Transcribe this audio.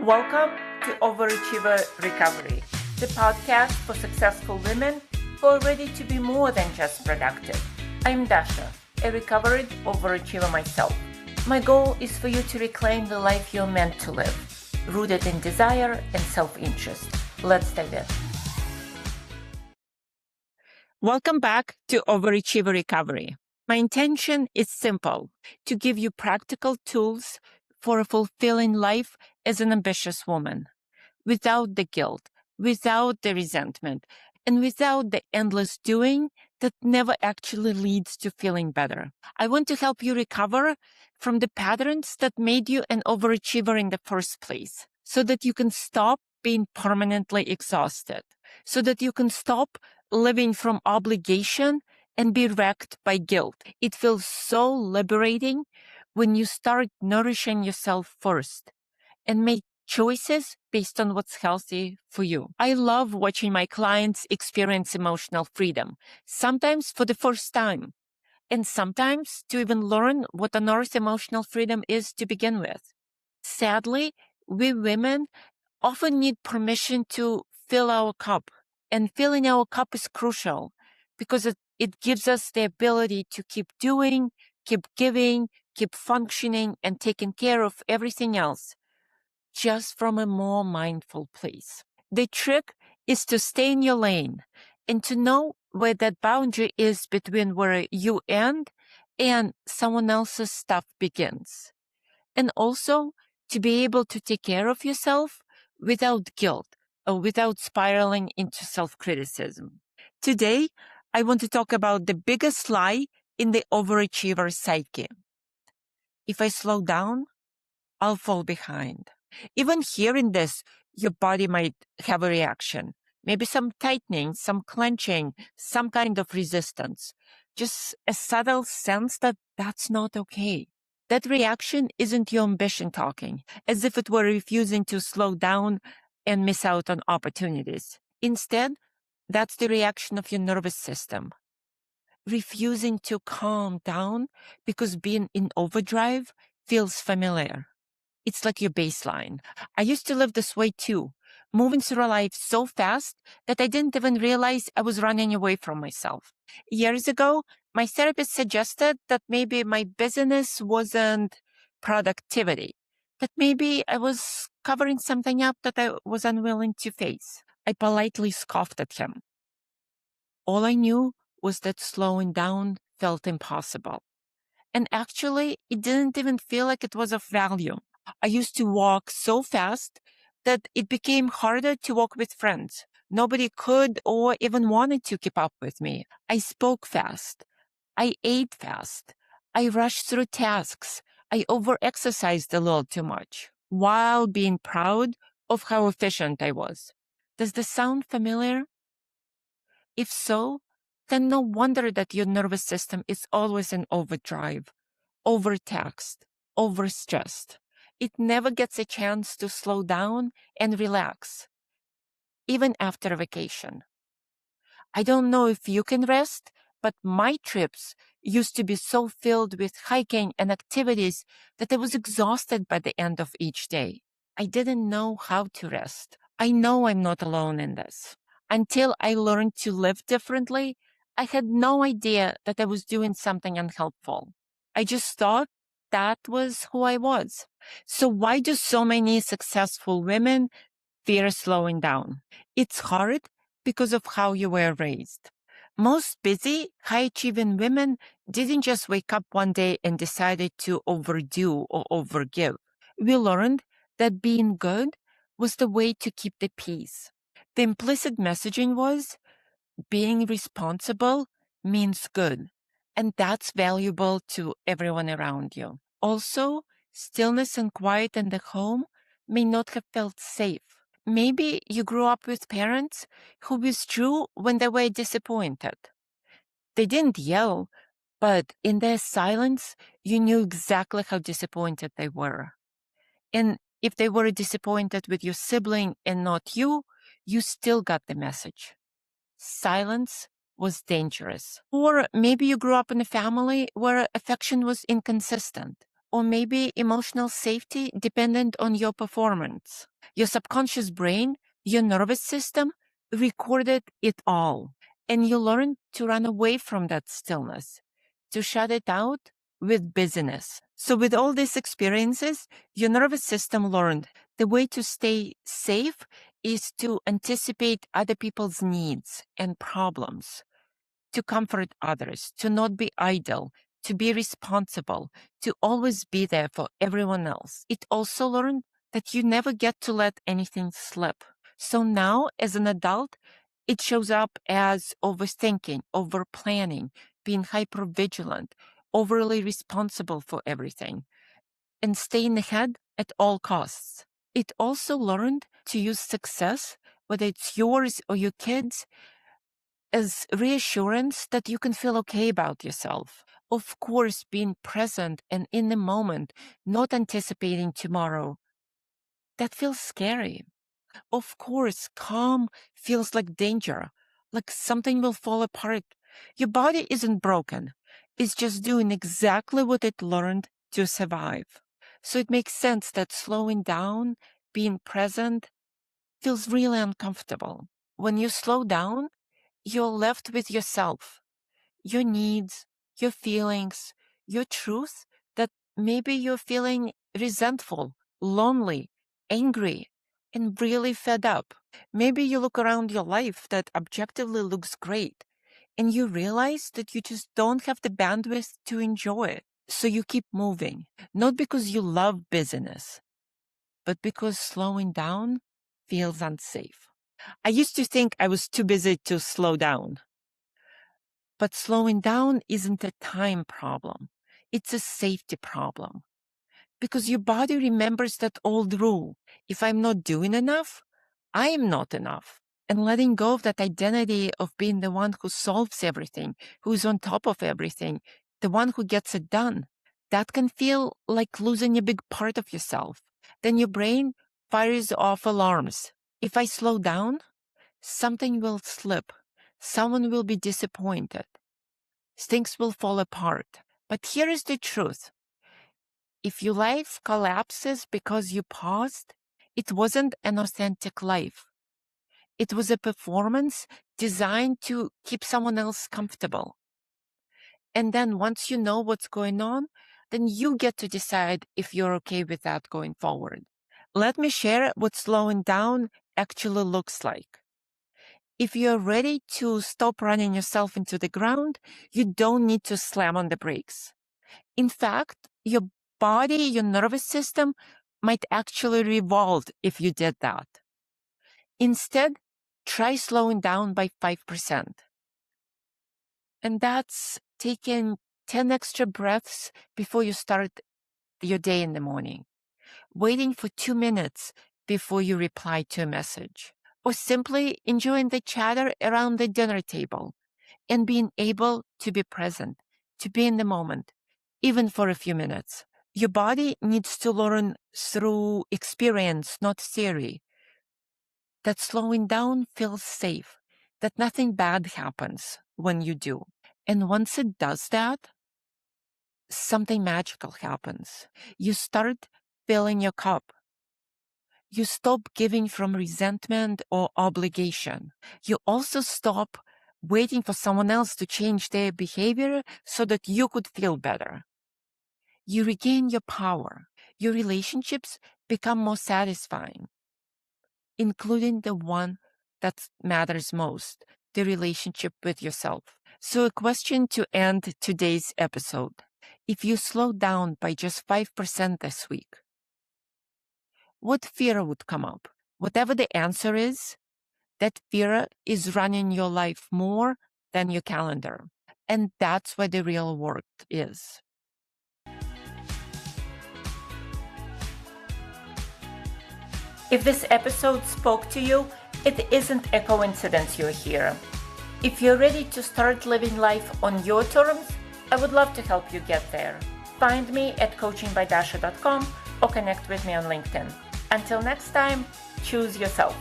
Welcome to Overachiever Recovery, the podcast for successful women who are ready to be more than just productive. I'm Dasha, a recovered overachiever myself. My goal is for you to reclaim the life you're meant to live, rooted in desire and self-interest. Let's dive in. Welcome back to Overachiever Recovery. My intention is simple, to give you practical tools for a fulfilling life as an ambitious woman, without the guilt, without the resentment, and without the endless doing that never actually leads to feeling better. I want to help you recover from the patterns that made you an overachiever in the first place, so that you can stop being permanently exhausted, so that you can stop living from obligation and be wrecked by guilt. It feels so liberating when you start nourishing yourself first and make choices based on what's healthy for you. I love watching my clients experience emotional freedom, sometimes for the first time, and sometimes to even learn what on earth emotional freedom is to begin with. Sadly, we women often need permission to fill our cup, and filling our cup is crucial because it gives us the ability to keep doing, keep giving, keep functioning, and taking care of everything else, just from a more mindful place. The trick is to stay in your lane and to know where that boundary is between where you end and someone else's stuff begins. And also to be able to take care of yourself without guilt or without spiraling into self-criticism. Today, I want to talk about the biggest lie in the overachiever psyche. If I slow down, I'll fall behind. Even hearing this, your body might have a reaction. Maybe some tightening, some clenching, some kind of resistance. Just a subtle sense that that's not okay. That reaction isn't your ambition talking, as if it were refusing to slow down and miss out on opportunities. Instead, that's the reaction of your nervous system, refusing to calm down because being in overdrive feels familiar. It's like your baseline. I used to live this way too, moving through life so fast that I didn't even realize I was running away from myself. Years ago, my therapist suggested that maybe my business wasn't productivity, that maybe I was covering something up that I was unwilling to face. I politely scoffed at him. All I knew was that slowing down felt impossible. And actually, it didn't even feel like it was of value. I used to walk so fast that it became harder to walk with friends. Nobody could or even wanted to keep up with me. I spoke fast. I ate fast. I rushed through tasks. I overexercised a little too much while being proud of how efficient I was. Does this sound familiar? If so, then no wonder that your nervous system is always in overdrive, overtaxed, overstressed. It never gets a chance to slow down and relax, even after a vacation. I don't know if you can rest, but my trips used to be so filled with hiking and activities that I was exhausted by the end of each day. I didn't know how to rest. I know I'm not alone in this. Until I learned to live differently, I had no idea that I was doing something unhelpful. I just thought that was who I was. So why do so many successful women fear slowing down? It's hard because of how you were raised. Most busy, high-achieving women didn't just wake up one day and decided to overdo or overgive. We learned that being good was the way to keep the peace. The implicit messaging was being responsible means good, and that's valuable to everyone around you. Also, stillness and quiet in the home may not have felt safe. Maybe you grew up with parents who withdrew when they were disappointed. They didn't yell, but in their silence, you knew exactly how disappointed they were. And if they were disappointed with your sibling and not you, you still got the message. Silence was dangerous. Or maybe you grew up in a family where affection was inconsistent. or maybe emotional safety dependent on your performance. Your subconscious brain, your nervous system recorded it all, and you learn to run away from that stillness, to shut it out with busyness. So with all these experiences, your nervous system learned the way to stay safe is to anticipate other people's needs and problems, to comfort others, to not be idle, to be responsible, to always be there for everyone else. It also learned that you never get to let anything slip. So now, as an adult, it shows up as overthinking, overplanning, being hypervigilant, overly responsible for everything, and staying ahead at all costs. It also learned to use success, whether it's yours or your kids, as reassurance that you can feel okay about yourself. Of course, being present and in the moment, not anticipating tomorrow, that feels scary. Of course, calm feels like danger, like something will fall apart. Your body isn't broken. It's just doing exactly what it learned to survive. So it makes sense that slowing down, being present, feels really uncomfortable. When you slow down, you're left with yourself, your needs, your feelings, your truth, that maybe you're feeling resentful, lonely, angry, and really fed up. Maybe you look around your life that objectively looks great, and you realize that you just don't have the bandwidth to enjoy it. So you keep moving, not because you love busyness, but because slowing down feels unsafe. I used to think I was too busy to slow down. But slowing down isn't a time problem. It's a safety problem. Because your body remembers that old rule. If I'm not doing enough, I am not enough. And letting go of that identity of being the one who solves everything, who's on top of everything, the one who gets it done, that can feel like losing a big part of yourself. Then your brain fires off alarms. If I slow down, something will slip. Someone will be disappointed. Things will fall apart. But here is the truth. If your life collapses because you paused, it wasn't an authentic life. It was a performance designed to keep someone else comfortable. And then once you know what's going on, then you get to decide if you're okay with that going forward. Let me share what slowing down actually looks like. If you're ready to stop running yourself into the ground, you don't need to slam on the brakes. In fact, your body, your nervous system might actually revolt if you did that. Instead, try slowing down by 5%. And that's taking 10 extra breaths before you start your day in the morning, waiting for 2 minutes before you reply to a message, or simply enjoying the chatter around the dinner table and being able to be present, to be in the moment, even for a few minutes. Your body needs to learn through experience, not theory, that slowing down feels safe, that nothing bad happens when you do. And once it does that, something magical happens. You start filling your cup. You stop giving from resentment or obligation. You also stop waiting for someone else to change their behavior so that you could feel better. You regain your power. Your relationships become more satisfying, including the one that matters most, the relationship with yourself. So a question to end today's episode. If you slow down by just 5% this week, what fear would come up? Whatever the answer is, that fear is running your life more than your calendar. And that's where the real work is. If this episode spoke to you, it isn't a coincidence you're here. If you're ready to start living life on your terms, I would love to help you get there. Find me at coachingbydasha.com or connect with me on LinkedIn. Until next time, choose yourself.